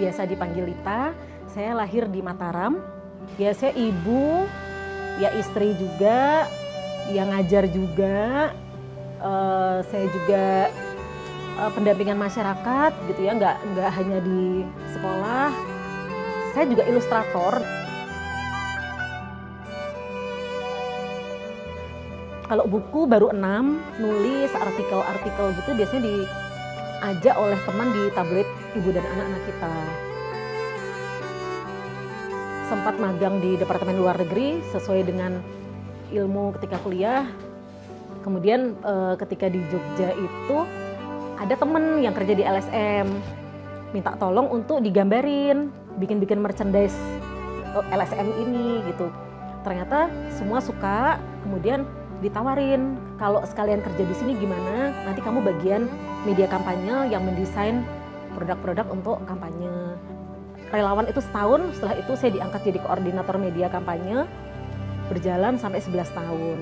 biasa dipanggil Lita. Saya lahir di Mataram. Ya saya ibu, ya istri juga, yang ngajar juga. Saya juga pendampingan masyarakat gitu ya, nggak hanya di sekolah. Saya juga ilustrator. Kalau buku baru 6, nulis artikel-artikel gitu biasanya diajak oleh teman di tablet ibu dan anak-anak kita. Sempat magang di Departemen Luar Negeri sesuai dengan ilmu ketika kuliah. Kemudian ketika di Jogja itu ada teman yang kerja di LSM, minta tolong untuk digambarin, bikin merchandise LSM ini gitu. Ternyata semua suka, kemudian ditawarin, kalau sekalian kerja di sini gimana? Nanti kamu bagian media kampanye yang mendesain produk-produk untuk kampanye. Relawan itu setahun, setelah itu saya diangkat jadi koordinator media kampanye, berjalan sampai 11 tahun.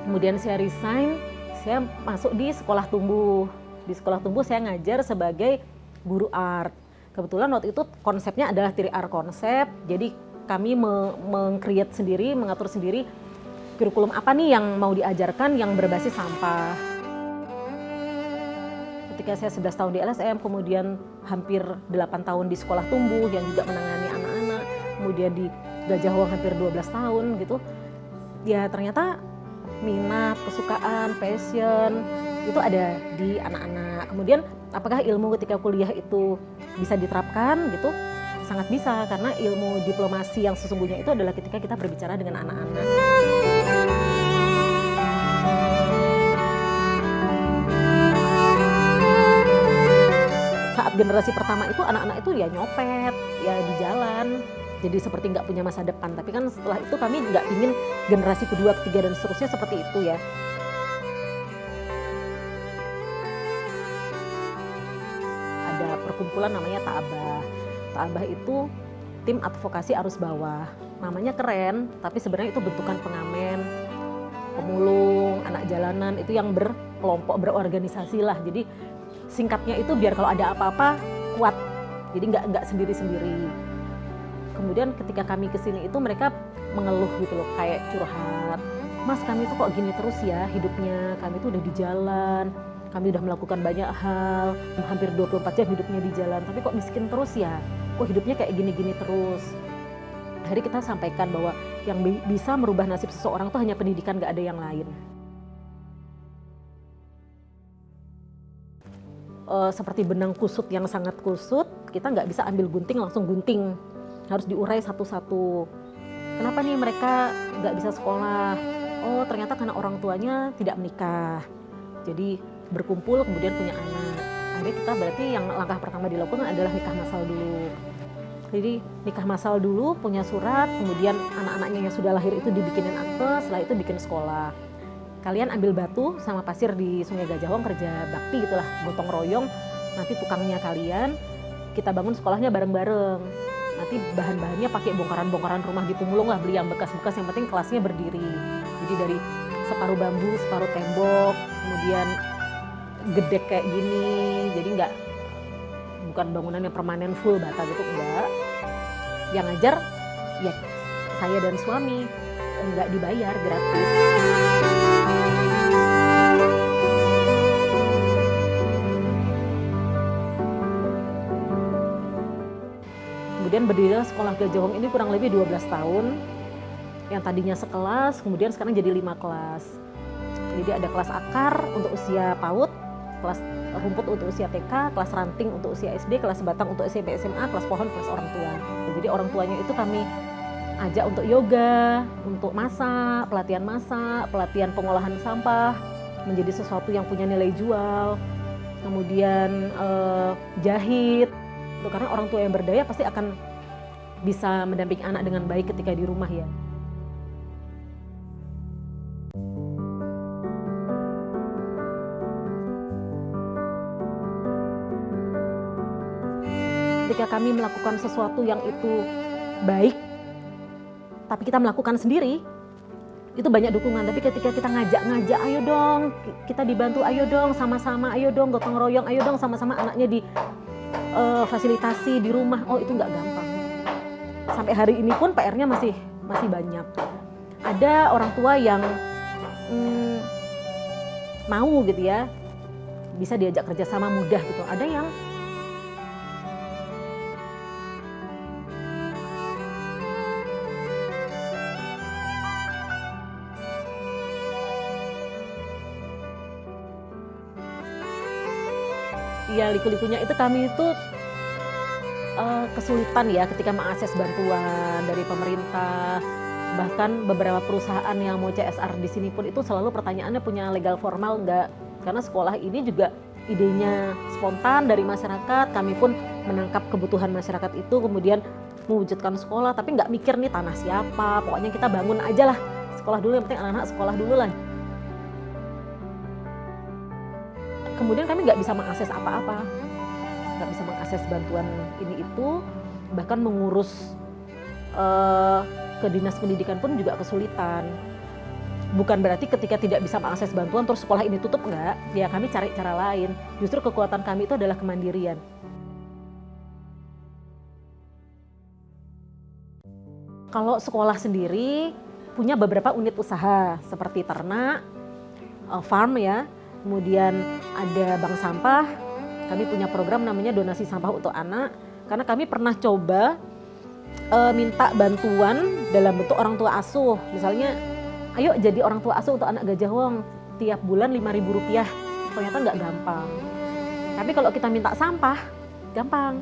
Kemudian saya resign, saya masuk di Sekolah Tumbuh. Di Sekolah Tumbuh saya ngajar sebagai guru art. Kebetulan waktu itu konsepnya adalah 3R konsep, jadi kami meng-create sendiri, mengatur sendiri kurikulum apa nih yang mau diajarkan yang berbasis sampah. Ketika saya 11 tahun di LSM, kemudian hampir 8 tahun di Sekolah Tumbuh yang juga menangani anak-anak, kemudian di Gajah Wong hampir 12 tahun gitu. Ya ternyata minat, kesukaan, passion itu ada di anak-anak. Kemudian apakah ilmu ketika kuliah itu bisa diterapkan gitu? Sangat bisa, karena ilmu diplomasi yang sesungguhnya itu adalah ketika kita berbicara dengan anak-anak. Saat generasi pertama itu anak-anak itu ya nyopet, ya di jalan, jadi seperti nggak punya masa depan. Tapi kan setelah itu kami nggak ingin generasi kedua, ketiga dan seterusnya seperti itu ya. Ada perkumpulan namanya Ta'abah. Ta'abah itu tim advokasi arus bawah. Namanya keren, tapi sebenarnya itu bentukan pengamen, pemulung, anak jalanan, itu yang berkelompok, berorganisasi lah. Jadi singkatnya itu biar kalau ada apa-apa kuat, jadi nggak sendiri-sendiri. Kemudian ketika kami kesini itu mereka mengeluh gitu loh, kayak curhat. Mas, kami tuh kok gini terus ya hidupnya, kami tuh udah di jalan, kami udah melakukan banyak hal, hampir 24 jam hidupnya di jalan, tapi kok miskin terus ya, kok hidupnya kayak gini-gini terus. Akhirnya kita sampaikan bahwa yang bisa merubah nasib seseorang tuh hanya pendidikan, nggak ada yang lain. Seperti benang kusut yang sangat kusut, kita nggak bisa ambil gunting langsung gunting, harus diurai satu-satu. Kenapa nih mereka nggak bisa sekolah? Oh ternyata karena orang tuanya tidak menikah, jadi berkumpul kemudian punya anak. Akhirnya kita berarti yang langkah pertama dilakukan adalah nikah massal dulu. Jadi nikah massal dulu, punya surat, kemudian anak-anaknya yang sudah lahir itu dibikinin akte, setelah itu bikin sekolah. Kalian ambil batu sama pasir di Sungai Gajah Wong, kerja bakti gitulah, gotong royong, nanti tukangnya kalian, kita bangun sekolahnya bareng-bareng. Nanti bahan-bahannya pakai bongkaran-bongkaran rumah di Pemulung lah, beli yang bekas-bekas, yang penting kelasnya berdiri. Jadi dari separuh bambu, separuh tembok, kemudian gedek kayak gini, jadi bukan bangunan yang permanen full bata gitu, enggak. Yang ngajar ya saya dan suami, enggak dibayar, gratis. Kemudian berdirilah Sekolah Gajah Wong ini kurang lebih 12 tahun. Yang tadinya sekelas, kemudian sekarang jadi 5 kelas. Jadi ada kelas akar untuk usia PAUD, kelas rumput untuk usia TK, kelas ranting untuk usia SD, kelas batang untuk SMP SMA, kelas pohon kelas orang tua. Jadi orang tuanya itu kami ajak untuk yoga, untuk masak, pelatihan pengolahan sampah, menjadi sesuatu yang punya nilai jual, kemudian jahit. Karena orang tua yang berdaya pasti akan bisa mendampingi anak dengan baik ketika di rumah ya. Ketika kami melakukan sesuatu yang itu baik, tapi kita melakukan sendiri, itu banyak dukungan. Tapi ketika kita ngajak, ayo dong, kita dibantu, ayo dong, sama-sama, ayo dong, gotong royong, ayo dong, sama-sama, anaknya fasilitasi di rumah, oh itu nggak gampang. Sampai hari ini pun PR-nya masih banyak. Ada orang tua yang mau gitu ya, bisa diajak kerjasama mudah gitu. Ada yang ya liku-likunya itu kami itu kesulitan ya ketika mengakses bantuan dari pemerintah. Bahkan beberapa perusahaan yang mau CSR di sini pun itu selalu pertanyaannya punya legal formal enggak. Karena sekolah ini juga idenya spontan dari masyarakat, kami pun menangkap kebutuhan masyarakat itu kemudian mewujudkan sekolah, tapi nggak mikir nih tanah siapa, pokoknya kita bangun aja lah sekolah dulu, yang penting anak-anak sekolah dulu lah. Kemudian kami nggak bisa mengakses apa-apa, nggak bisa mengakses bantuan ini itu, bahkan mengurus ke dinas pendidikan pun juga kesulitan. Bukan berarti ketika tidak bisa mengakses bantuan terus sekolah ini tutup, enggak. Ya kami cari cara lain. Justru kekuatan kami itu adalah kemandirian. Kalau sekolah sendiri punya beberapa unit usaha seperti ternak, farm ya, kemudian ada bank sampah. Kami punya program namanya donasi sampah untuk anak, karena kami pernah coba minta bantuan dalam bentuk orang tua asuh. Misalnya, ayo jadi orang tua asuh untuk anak Gajah Wong, tiap bulan Rp5.000. Ternyata nggak gampang. Tapi kalau kita minta sampah, gampang.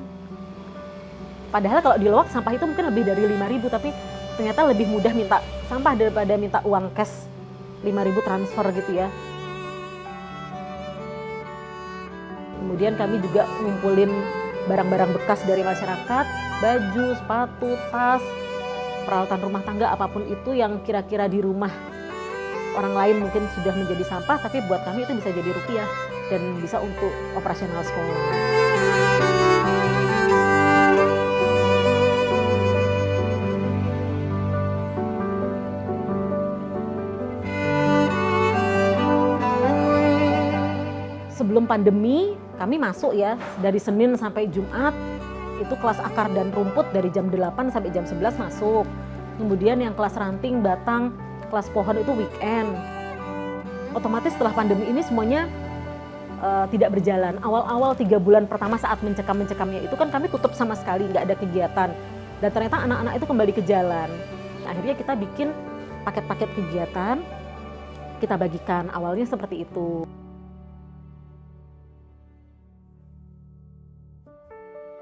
Padahal kalau di Loak sampah itu mungkin lebih dari 5.000, tapi ternyata lebih mudah minta sampah daripada minta uang cash 5.000 transfer gitu ya. Kemudian kami juga ngumpulin barang-barang bekas dari masyarakat, baju, sepatu, tas, peralatan rumah tangga, apapun itu yang kira-kira di rumah orang lain mungkin sudah menjadi sampah, tapi buat kami itu bisa jadi rupiah dan bisa untuk operasional sekolah. Sebelum pandemi, kami masuk ya, dari Senin sampai Jumat, itu kelas akar dan rumput dari jam 8 sampai jam 11 masuk. Kemudian yang kelas ranting, batang, kelas pohon itu weekend. Otomatis setelah pandemi ini semuanya tidak berjalan. Awal-awal 3 bulan pertama saat mencekam-mencekamnya itu kan kami tutup sama sekali, nggak ada kegiatan. Dan ternyata anak-anak itu kembali ke jalan. Nah, akhirnya kita bikin paket-paket kegiatan, kita bagikan. Awalnya seperti itu.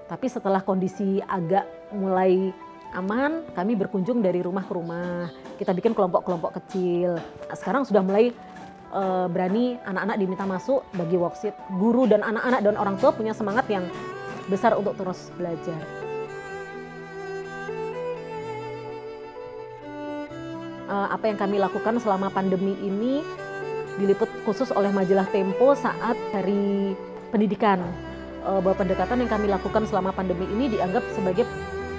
Tapi setelah kondisi agak mulai aman, kami berkunjung dari rumah ke rumah. Kita bikin kelompok-kelompok kecil. Nah, sekarang sudah mulai berani anak-anak diminta masuk bagi worksheet. Guru dan anak-anak dan orang tua punya semangat yang besar untuk terus belajar. Apa yang kami lakukan selama pandemi ini diliput khusus oleh majalah Tempo saat Hari Pendidikan. Bahwa pendekatan yang kami lakukan selama pandemi ini dianggap sebagai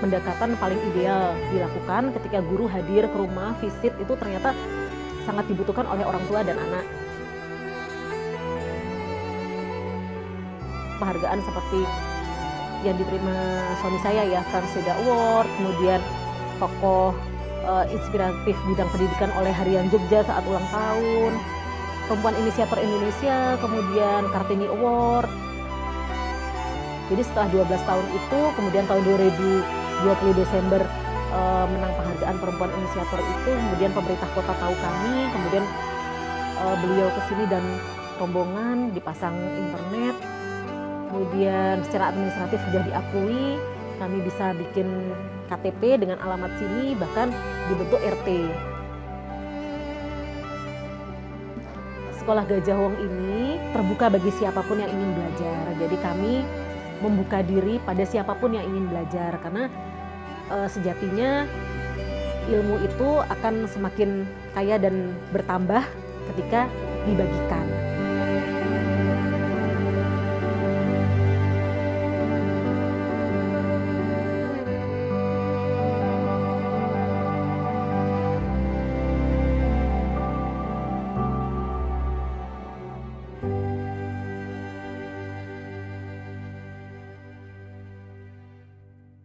pendekatan paling ideal dilakukan ketika guru hadir ke rumah, visit, itu ternyata sangat dibutuhkan oleh orang tua dan anak. Penghargaan seperti yang diterima suami saya ya, Franseda Award, kemudian tokoh inspiratif bidang pendidikan oleh Harian Jogja saat ulang tahun, Perempuan Inisiator Indonesia, kemudian Kartini Award. Jadi setelah 12 tahun itu, kemudian tahun 2020 Desember menang penghargaan Perempuan Inisiator itu, kemudian pemerintah kota tahu kami, kemudian beliau kesini dan rombongan dipasang internet, kemudian secara administratif sudah diakui, kami bisa bikin KTP dengan alamat sini, bahkan dibentuk RT. Sekolah Gajah Wong ini terbuka bagi siapapun yang ingin belajar, jadi kami membuka diri pada siapapun yang ingin belajar, karena sejatinya ilmu itu akan semakin kaya dan bertambah ketika dibagikan.